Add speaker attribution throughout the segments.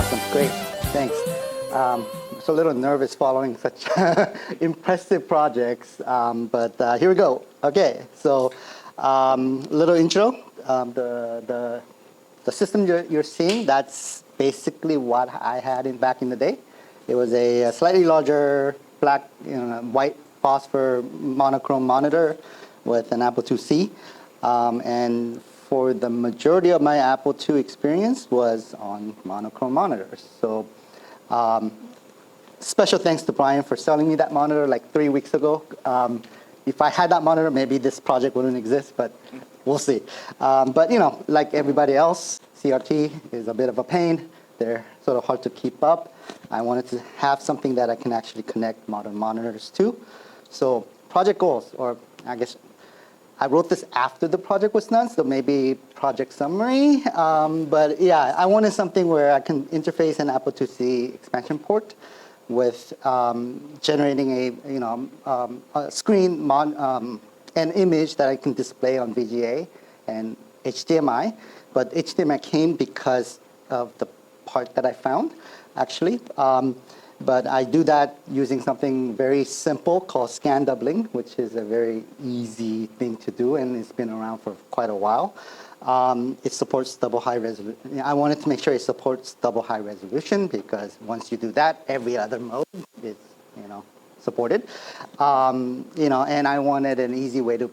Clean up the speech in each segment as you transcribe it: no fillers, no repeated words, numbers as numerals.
Speaker 1: Awesome, great, thanks. I'm just a little nervous following such impressive projects, but here we go. Okay, so little intro. The system you're seeing, that's basically what I had back in the day. It was a slightly larger black, white phosphor monochrome monitor with an Apple IIc, and for the majority of my Apple II experience was on monochrome monitors. So special thanks to Brian for selling me that monitor like 3 weeks ago. If I had that monitor, maybe this project wouldn't exist, but we'll see. But like everybody else, CRT is a bit of a pain. They're sort of hard to keep up. I wanted to have something that I can actually connect modern monitors to. So project goals, or I guess I wrote this after the project was done, so maybe project summary. But yeah, I wanted something where I can interface an Apple IIc expansion port with generating a screen, an image that I can display on VGA and HDMI. But HDMI came because of the part that I found, actually. But I do that using something very simple called scan doubling, which is a very easy thing to do, and it's been around for quite a while. It supports double high resolution. I wanted to make sure it supports double high resolution because once you do that, every other mode is supported. And I wanted an easy way to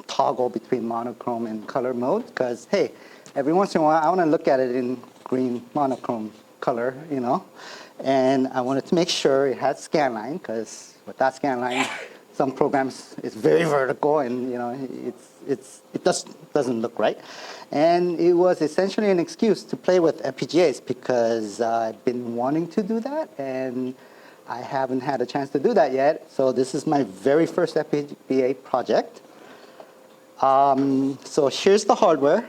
Speaker 1: toggle between monochrome and color mode because, hey, every once in a while I want to look at it in green monochrome color, And I wanted to make sure it had scanline because with that scanline, some programs it's very vertical and it doesn't look right. And it was essentially an excuse to play with FPGAs because I've been wanting to do that and I haven't had a chance to do that yet. So this is my very first FPGA project. So here's the hardware.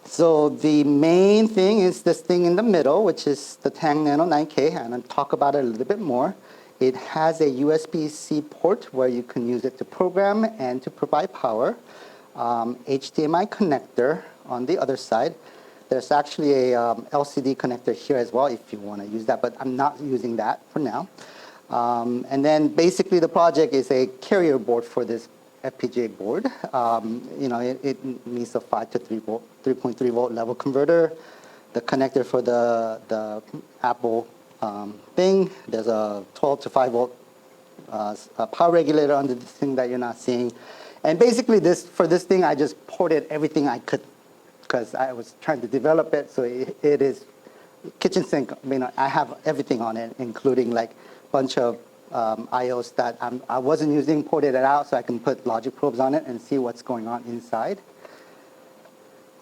Speaker 1: So the main thing is this thing in the middle, which is the Tang Nano 9K, and I'll talk about it a little bit more. It has a USB-C port where you can use it to program and to provide power. HDMI connector on the other side. There's actually a LCD connector here as well if you want to use that, but I'm not using that for now. And then basically the project is a carrier board for this FPGA board. It needs a 5 to 3 volt, 3.3 volt level converter. The connector for the Apple thing. There's a 12 to 5 volt power regulator under this thing that you're not seeing. And basically for this thing, I just ported everything I could because I was trying to develop it. So it is kitchen sink. I have everything on it, including like a bunch of IOs that I wasn't using, ported it out so I can put logic probes on it and see what's going on inside.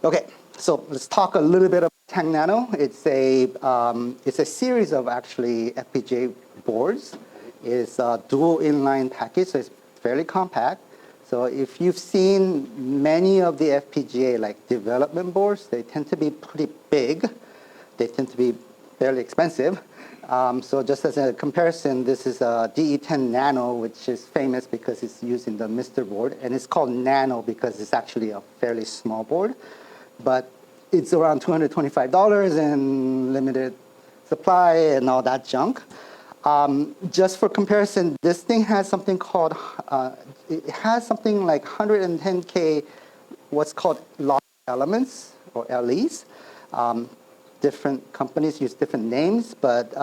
Speaker 1: Okay, so let's talk a little bit about Tang Nano. It's a series of actually FPGA boards. It's a dual inline package, so it's fairly compact. So if you've seen many of the FPGA like development boards, they tend to be pretty big. They tend to be fairly expensive. So just as a comparison, this is a DE10 Nano, which is famous because it's used in the Mr. board. And it's called Nano because it's actually a fairly small board. But it's around $225 and limited supply and all that junk. Just for comparison, this thing has something called, it has something like 110K, what's called logic elements, or LEs. Different companies use different names, but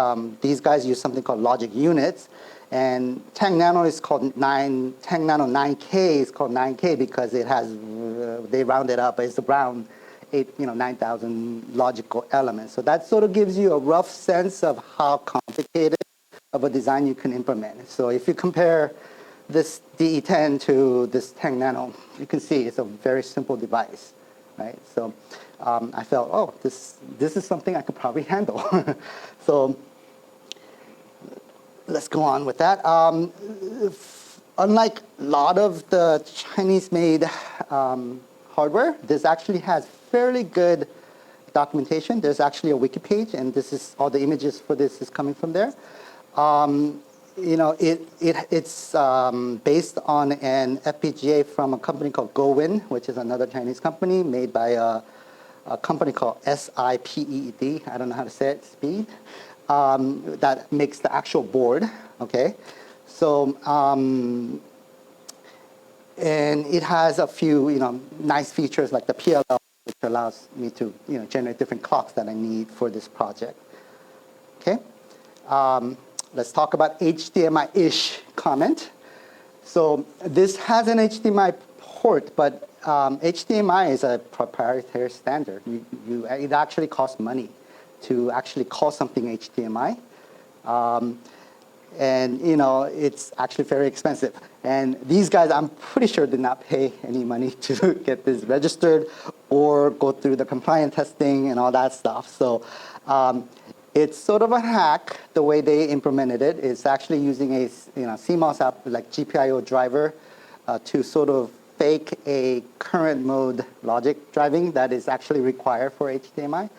Speaker 1: these guys use something called logic units. And Tang Nano is called Tang Nano 9K is called 9K because it has, they round it up, it's around 9,000 logical elements. So that sort of gives you a rough sense of how complicated of a design you can implement. So if you compare this DE10 to this Tang Nano, you can see it's a very simple device, right? So I felt, oh, this is something I could probably handle. So let's go on with that. Unlike a lot of the Chinese-made hardware, this actually has fairly good documentation. There's actually a wiki page, and this is all the images for this is coming from there. It's based on an FPGA from a company called GoWin, which is another Chinese company made by a company called SIPEED, I don't know how to say it, speed, that makes the actual board, okay? So, and it has a few, nice features like the PLL, which allows me to, generate different clocks that I need for this project, okay? Let's talk about HDMI-ish comment. So this has an HDMI port, but HDMI is a proprietary standard. It actually costs money to actually call something HDMI. And it's actually very expensive. And these guys, I'm pretty sure, did not pay any money to get this registered or go through the compliance testing and all that stuff. So it's sort of a hack. The way they implemented it is actually using a CMOS app like GPIO driver to sort of fake a current mode logic driving that is actually required for HDMI.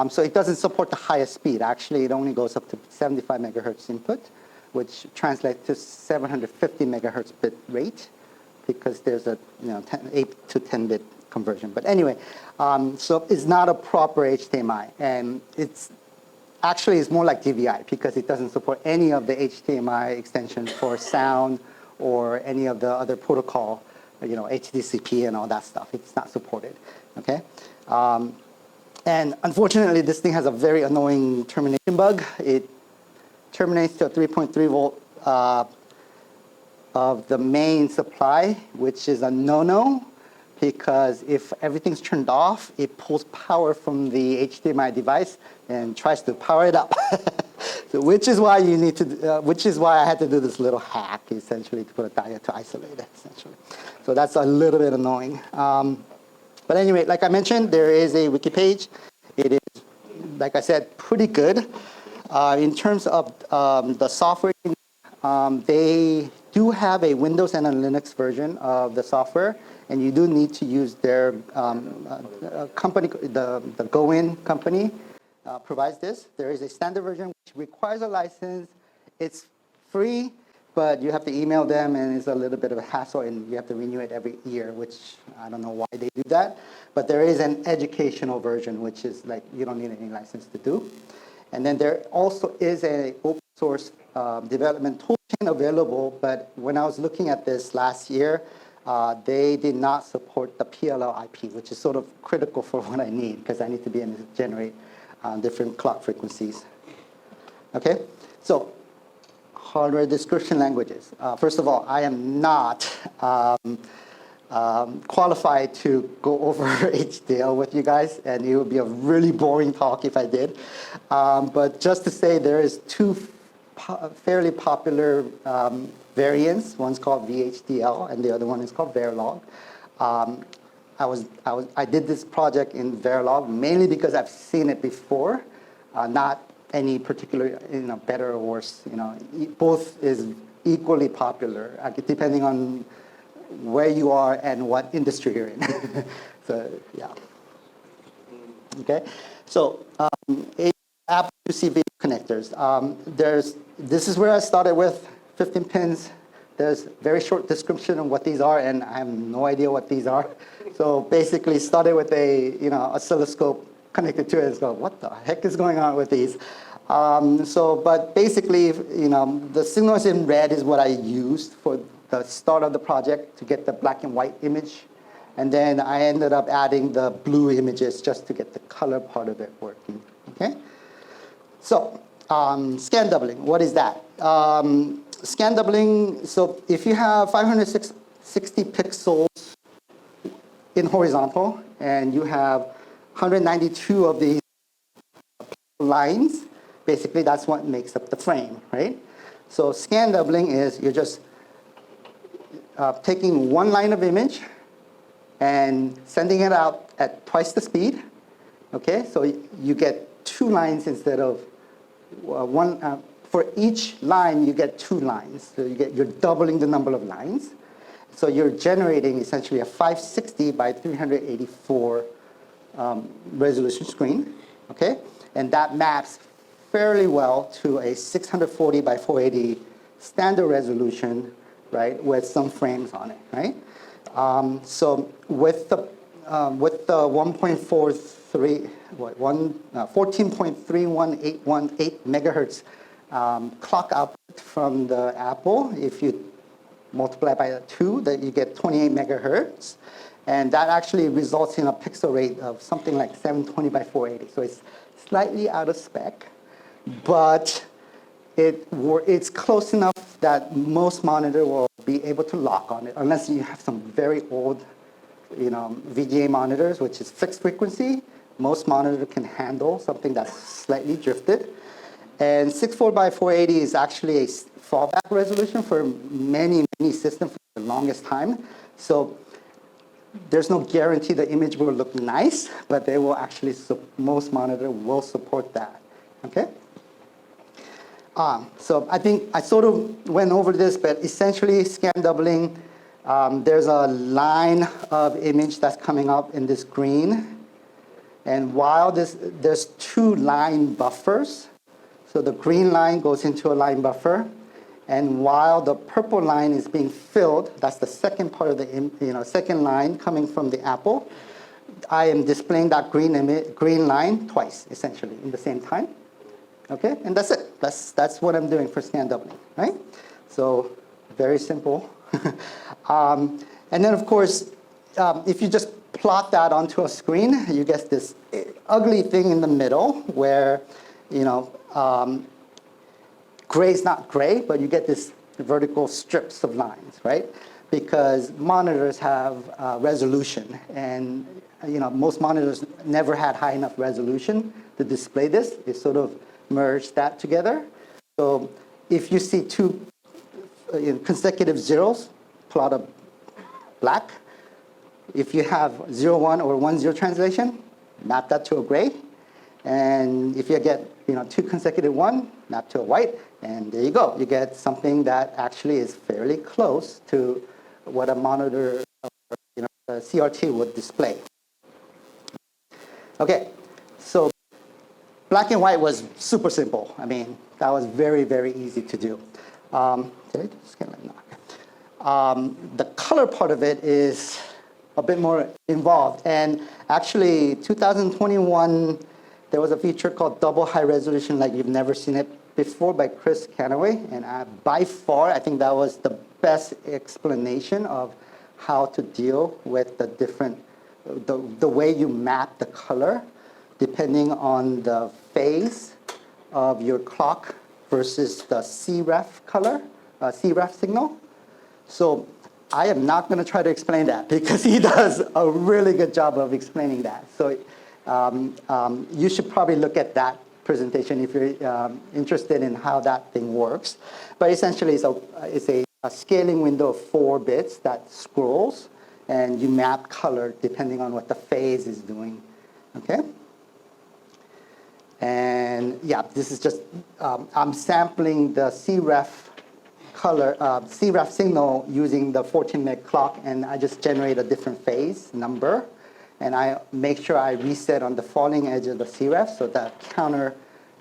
Speaker 1: So it doesn't support the highest speed. Actually, it only goes up to 75 megahertz input, which translates to 750 megahertz bit rate, because there's a 8 to 10 bit conversion. But anyway, so it's not a proper HDMI, and it's more like DVI because it doesn't support any of the HDMI extensions for sound or any of the other protocol, HDCP and all that stuff. It's not supported. Okay. And unfortunately, this thing has a very annoying termination bug. It terminates to a 3.3 volt of the main supply, which is a no-no, because if everything's turned off, it pulls power from the HDMI device and tries to power it up. So, which is why I had to do this little hack, essentially, to put a diode to isolate it, essentially. So that's a little bit annoying. But anyway, like I mentioned, there is a wiki page. It is, like I said, pretty good. In terms of the software, they do have a Windows and a Linux version of the software, and you do need to use their company, the Go-In company provides this. There is a standard version which requires a license. It's free, but you have to email them, and it's a little bit of a hassle, and you have to renew it every year, which I don't know why they do that. But there is an educational version, which is like you don't need any license to do. And then there also is an open source development toolchain available, but when I was looking at this last year, they did not support the PLL IP, which is sort of critical for what I need, because I need to be able to generate different clock frequencies. Okay, so hardware description languages. First of all, I am not qualified to go over HDL with you guys, and it would be a really boring talk if I did. But just to say, there is two fairly popular variants. One's called VHDL, and the other one is called Verilog. I did this project in Verilog mainly because I've seen it before, not any particular, better or worse. Both is equally popular, depending on where you are and what industry you're in. So yeah. Okay. So Apple IIc video connectors. This is where I started with 15 pins. There's very short description of what these are, and I have no idea what these are. So basically, started with a oscilloscope connected to it. So what the heck is going on with these? But basically, the signals in red is what I used for the start of the project to get the black and white image. And then I ended up adding the blue images just to get the color part of it working. Okay? So scan doubling, what is that? Scan doubling, so if you have 560 pixels in horizontal and you have 192 of these lines, basically that's what makes up the frame, right? So scan doubling is you're just taking one line of image and sending it out at twice the speed, okay? So you get two lines instead of one. For each line, you get two lines. So you're doubling the number of lines. So you're generating essentially a 560 by 384 resolution screen, okay? And that maps fairly well to a 640 by 480 standard resolution, right, with some frames on it, right? So with the 1.4 14.31818 megahertz clock output from the Apple. If you multiply by 2, that you get 28 megahertz. And that actually results in a pixel rate of something like 720 by 480. So it's slightly out of spec, but it's close enough that most monitor will be able to lock on it, unless you have some very old VGA monitors, which is fixed frequency. Most monitors can handle something that's slightly drifted. And 64 by 480 is actually a fallback resolution for many systems for the longest time. So there's no guarantee the image will look nice, but they will actually, most monitors will support that, okay? So I think I sort of went over this, but essentially scan doubling, there's a line of image that's coming up in this green. And while there's 2 line buffers, so the green line goes into a line buffer, and while the purple line is being filled, that's the second part of the second line coming from the Apple, I am displaying that green line twice, essentially, in the same time. Okay, and that's it. That's what I'm doing for scan doubling, right? So very simple. And then, of course, if you just plot that onto a screen, you get this ugly thing in the middle where, gray is not gray, but you get this vertical strips of lines, right? Because monitors have resolution, and most monitors never had high enough resolution to display this. They sort of merged that together. So if you see 2 consecutive zeros, plot a black. If you have 0-1 or 1-0 translation, map that to a gray. And if you get 2 consecutive 1, map to a white, and there you go. You get something that actually is fairly close to what a monitor, a CRT would display. Okay, so black and white was super simple. I mean, that was very, very easy to do. The color part of it is a bit more involved. And actually, 2021, there was a feature called double high resolution, like you've never seen it before, by Chris Canaway. And by far, I think that was the best explanation of how to deal with the different, the way you map the color, depending on the phase of your clock versus the CREF color, CREF signal. So I am not going to try to explain that because he does a really good job of explaining that. So you should probably look at that presentation if you're interested in how that thing works. But essentially, it's a scaling window of 4 bits that scrolls, and you map color depending on what the phase is doing. Okay? And yeah, this is just, I'm sampling the CREF color, CREF signal using the 14 meg clock, and I just generate a different phase number. And I make sure I reset on the falling edge of the CREF so that counter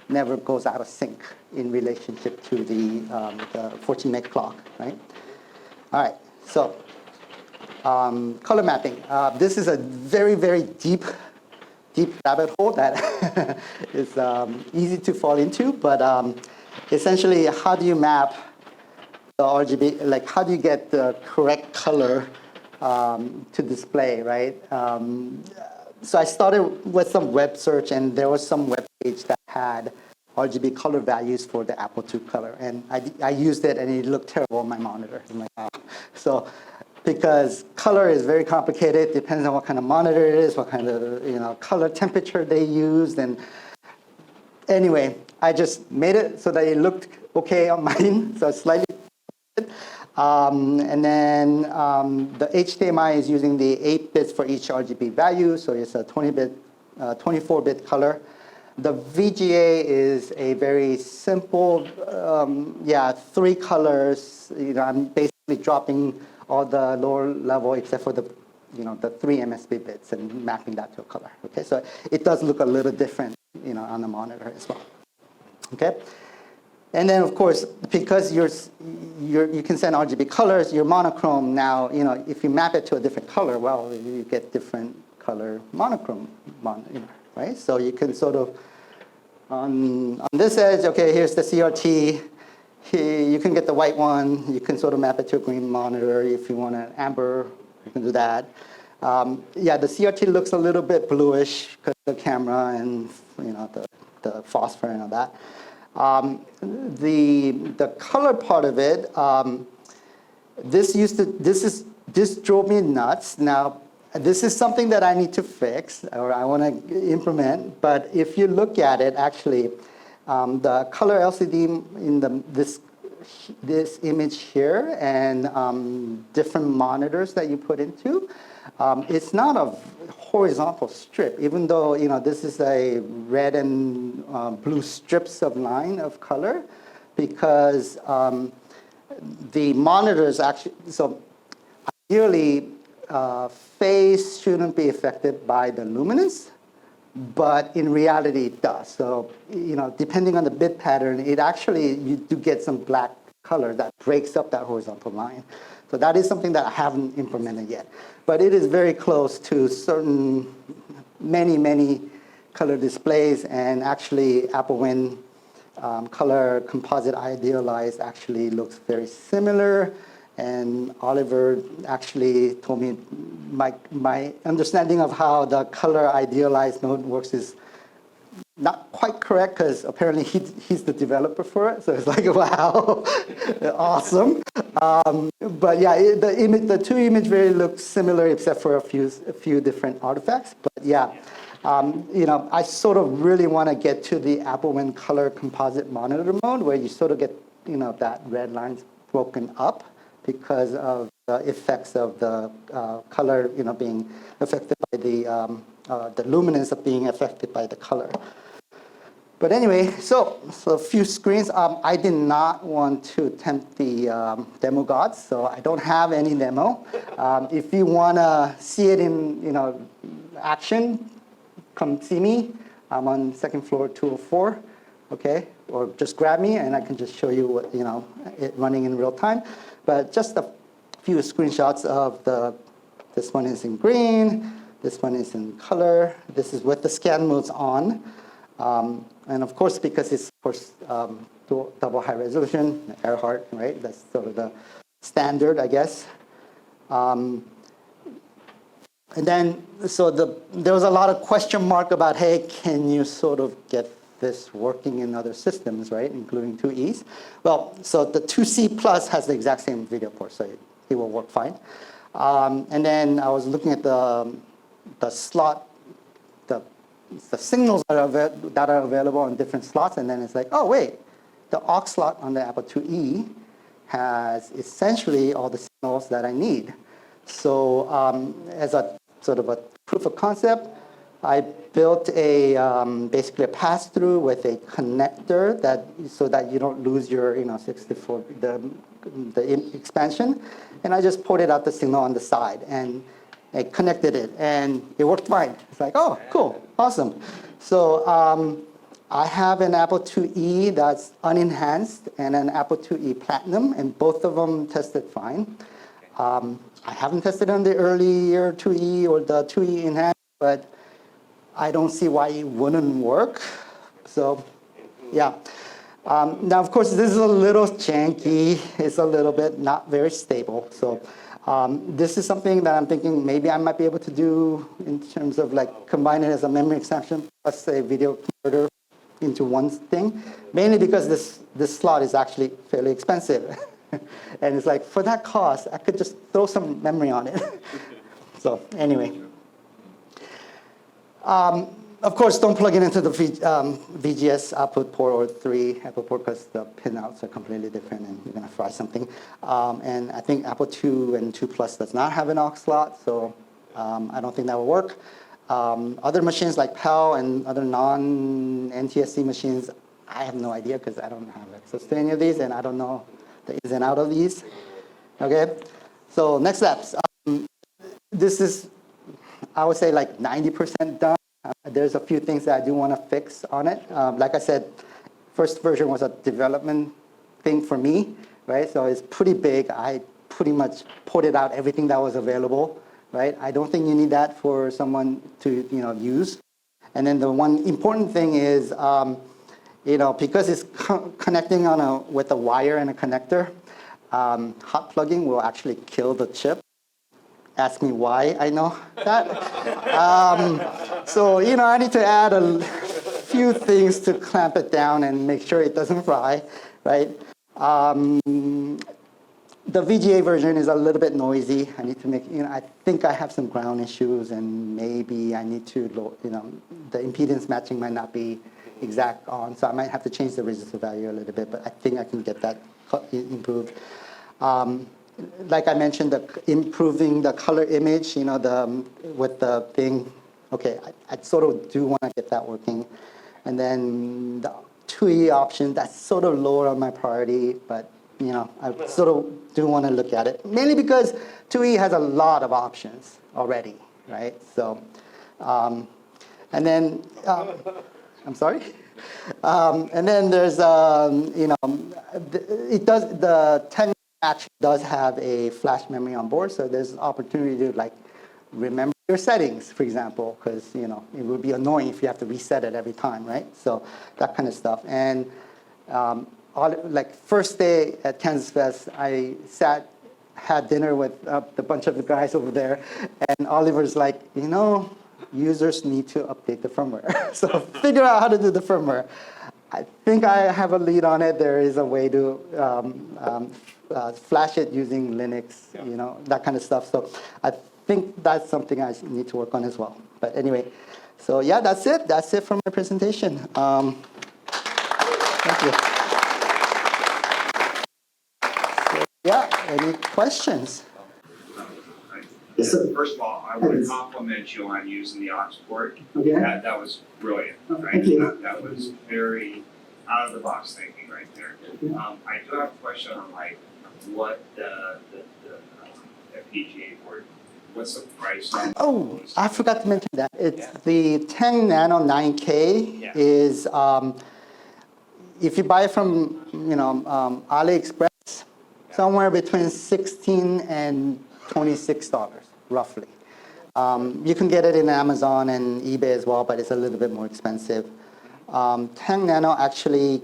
Speaker 1: never goes out of sync in relationship to the 14 meg clock, right? All right, so color mapping. This is a very, very deep rabbit hole that is easy to fall into, but essentially, how do you map the RGB, like how do you get the correct color to display, right? So I started with some web search, and there was some web page that had RGB color values for the Apple II color, and I used it, and it looked terrible on my monitor. I'm like, oh. So because color is very complicated, depends on what kind of monitor it is, what kind of color temperature they used, and anyway, I just made it so that it looked okay on mine, so slightly. And then the HDMI is using the 8 bits for each RGB value, so it's a 24-bit color. The VGA is a very simple, 3 colors. I'm basically dropping all the lower level except for the 3 MSB bits and mapping that to a color. Okay, so it does look a little different, on the monitor as well. Okay. And then, of course, because you can send RGB colors, your monochrome now, if you map it to a different color, well, you get different color monochrome, right? So you can sort of, on this edge, okay, here's the CRT. Here, you can get the white one. You can sort of map it to a green monitor. If you want an amber, you can do that. Yeah, the CRT looks a little bit bluish because of the camera and the phosphor and all that. The color part of it, this drove me nuts. Now, this is something that I need to fix or I want to implement. But if you look at it, actually, the color LCD in this image here and different monitors that you put into, it's not a horizontal strip, even though this is a red and blue strips of line of color, because the monitors actually, so ideally phase shouldn't be affected by the luminance, but in reality it does. So depending on the bit pattern, it actually, you do get some black color that breaks up that horizontal line. So that is something that I haven't implemented yet. But it is very close to certain, many color displays, and actually Apple Win color composite idealized actually looks very similar. And Oliver actually told me my understanding of how the color idealized node works is not quite correct, because apparently he's the developer for it. So it's like, wow, awesome. But yeah, the two images really look similar except for a few different artifacts. But yeah, I sort of really want to get to the Apple Win color composite monitor mode, where you sort of get that red lines broken up because of the effects of the color being affected by the luminance of being affected by the color. But anyway, so a few screens. I did not want to tempt the demo gods, so I don't have any demo. If you want to see it in action, come see me. I'm on second floor 204, okay? Or just grab me and I can just show you what it running in real time. But just a few screenshots of this one is in green, this one is in color. This is with the scan modes on. And of course, because it's double high resolution, Earhart, right? That's sort of the standard, I guess. And then, so there was a lot of question mark about, hey, can you sort of get this working in other systems, right? Including 2Es. Well, so the 2C Plus has the exact same video port, so it will work fine. And then I was looking at the slot, the signals that are available on different slots, and then it's like, oh wait, the aux slot on the Apple IIe has essentially all the signals that I need. So as a sort of a proof of concept, I built basically a pass-through with a connector so that you don't lose your 64 the expansion, and I just ported out the signal on the side and I connected it, and it worked fine. It's like, oh, cool, awesome. So I have an Apple IIe that's unenhanced and an Apple IIe Platinum, and both of them tested fine. I haven't tested on the earlier 2E or the 2E enhanced, but I don't see why it wouldn't work. So, yeah. Now, of course, this is a little janky. It's a little bit not very stable. So. This is something that I'm thinking maybe I might be able to do in terms of like combine it as a memory expansion plus a video converter into one thing, mainly because this slot is actually fairly expensive. And it's like, for that cost, I could just throw some memory on it. So anyway. Of course, don't plug it into the VGS output port or 3 output port, because the pinouts are completely different and you're going to fry something. And I think Apple II and 2 Plus does not have an aux slot, so I don't think that will work. Other machines like PAL and other non-NTSC machines, I have no idea because I don't have access to any of these and I don't know the ins and out of these. Okay, so next steps. This is, I would say, like 90% done. There's a few things that I do want to fix on it. Like I said, first version was a development thing for me, right? So it's pretty big. I pretty much ported out everything that was available, right? I don't think you need that for someone to use. And then the one important thing is, because it's connecting with a wire and a connector, hot plugging will actually kill the chip. Ask me why I know that. So, I need to add a few things to clamp it down and make sure it doesn't fry, right? The VGA version is a little bit noisy. I need to I think I have some ground issues, and maybe I need to, the impedance matching might not be exact on, so I might have to change the resistor value a little bit, but I think I can get that improved. Like I mentioned, improving the color image, with the thing. Okay, I sort of do want to get that working. And then the 2E option, that's sort of lower on my priority, but I sort of do want to look at it. Mainly because 2E has a lot of options already, right? So, and then, I'm sorry? And then there's, the Tang actually does have a flash memory on board, so there's an opportunity to remember your settings, for example, because it would be annoying if you have to reset it every time, right? So that kind of stuff. And first day at KansasFest, I had dinner with a bunch of the guys over there, and Oliver's like, users need to update the firmware. So figure out how to do the firmware. I think I have a lead on it. There is a way to flash it using Linux, that kind of stuff. So I think that's something I need to work on as well. But anyway, so yeah, that's it. That's it for my presentation. Thank you. So, yeah, any questions?
Speaker 2: Yes, first of all, I want to compliment you on using the aux port.
Speaker 1: Okay.
Speaker 2: That was brilliant, right?
Speaker 1: Thank you.
Speaker 2: That was very out of the box thinking right there. I do have a question on what the FPGA board, what's the price on
Speaker 1: Oh,
Speaker 2: those?
Speaker 1: I forgot to mention that. It's the Tang Nano 9K is, if you buy it from, AliExpress, somewhere between $16 and $26, roughly. You can get it in Amazon and eBay as well, but it's a little bit more expensive. Tang Nano actually,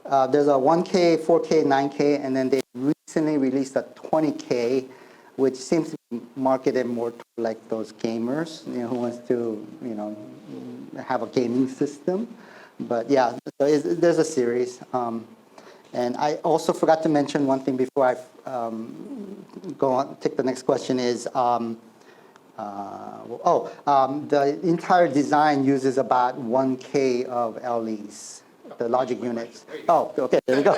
Speaker 1: there's a 1K, 4K, 9K, and then they recently released a 20K, which seems to be marketed more to those gamers, who wants to, have a gaming system. But yeah, so there's a series. And I also forgot to mention one thing before I go on, take the next question is, the entire design uses about 1K of LEs, the logic units. Oh, okay, there we go.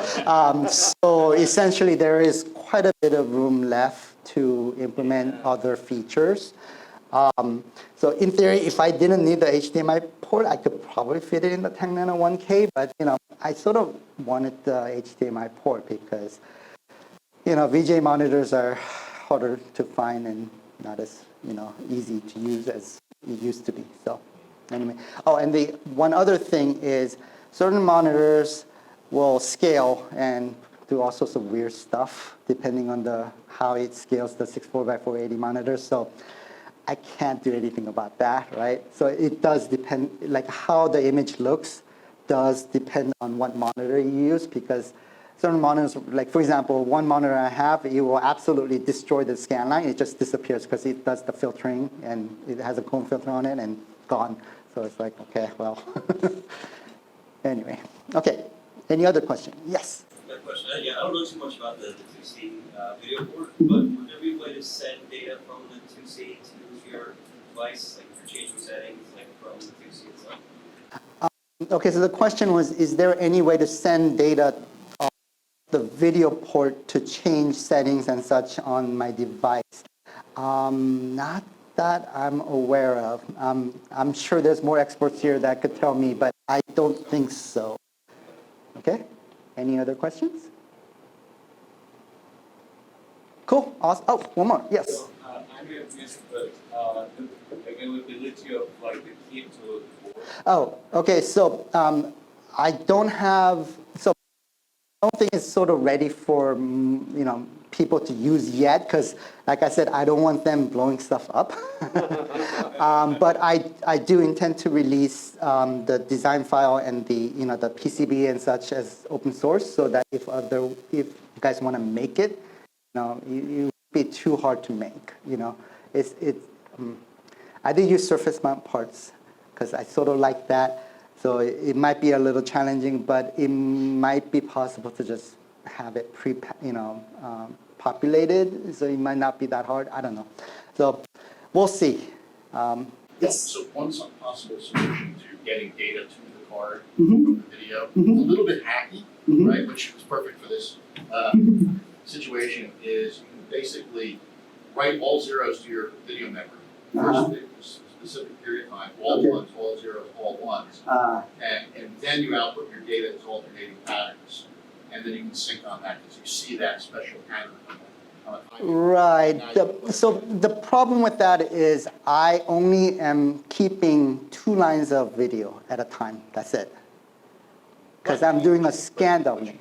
Speaker 1: So essentially there is quite a bit of room left to implement other features. So in theory, if I didn't need the HDMI port, I could probably fit it in the Tang Nano 1K, but I sort of wanted the HDMI port because VGA monitors are harder to find and not as easy to use as it used to be. So anyway, and the one other thing is certain monitors will scale and do all sorts of weird stuff depending on how it scales the 64x480 monitors. So I can't do anything about that, right? So it does depend, how the image looks does depend on what monitor you use, because certain monitors, for example, one monitor I have, it will absolutely destroy the scan line. It just disappears because it does the filtering and it has a cone filter on it and gone. So it's like, okay, well. Anyway, okay. Any other question? Yes?
Speaker 3: That question, I don't know too much about the 2C video port, but would there be a way to send data from the 2C to your device, for changing settings, from the 2C itself?
Speaker 1: Okay, so the question was, is there any way to send data on the video port to change settings and such on my device? Not that I'm aware of. I'm sure there's more experts here that could tell me, but I don't think so. Okay, any other questions? Cool, awesome. Oh, one more, yes.
Speaker 4: So, I may have missed, but the availability of the key to the board.
Speaker 1: Oh, okay, so I don't think it's sort of ready for, people to use yet, because like I said, I don't want them blowing stuff up. But I do intend to release the design file and the the PCB and such as open source, so that if you guys want to make it, it won't be too hard to make. I did use surface mount parts because I sort of like that. So it might be a little challenging, but it might be possible to just have it populated. So it might not be that hard. I don't know. So we'll see.
Speaker 5: Yes. So one possible solution to getting data to the card from the video, a little bit hacky, right, which is perfect for this situation, is you can basically write all zeros to your video memory. First, a specific period of time, all ones, all zeros, all ones, and then you output your data as alternating patterns, and then you can sync on that because you see that special pattern on a time.
Speaker 1: Right. So the problem with that is I only am keeping 2 lines of video at a time. That's it. Because I'm doing a scan of it.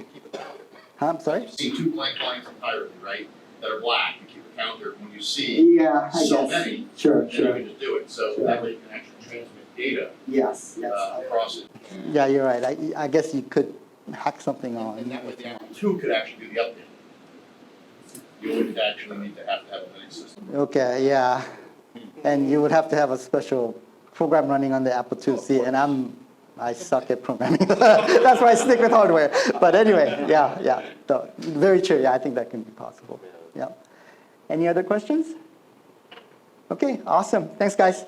Speaker 1: Huh? I'm sorry?
Speaker 5: You see 2 blank lines entirely, right, that are black. You keep a counter. When you see so many,
Speaker 1: Sure,
Speaker 5: then you can just do it. So that way you can actually transmit data
Speaker 1: Yes.
Speaker 5: across it.
Speaker 1: Yeah, you're right. I guess you could hack something on.
Speaker 5: And that way the Apple II could actually do the update. You wouldn't actually need to have a Linux system.
Speaker 1: Okay, yeah. And you would have to have a special program running on the Apple IIc, and I suck at programming. That's why I stick with hardware. But anyway, yeah. So, very true. Yeah, I think that can be possible. Yeah. Any other questions? Okay, awesome. Thanks, guys.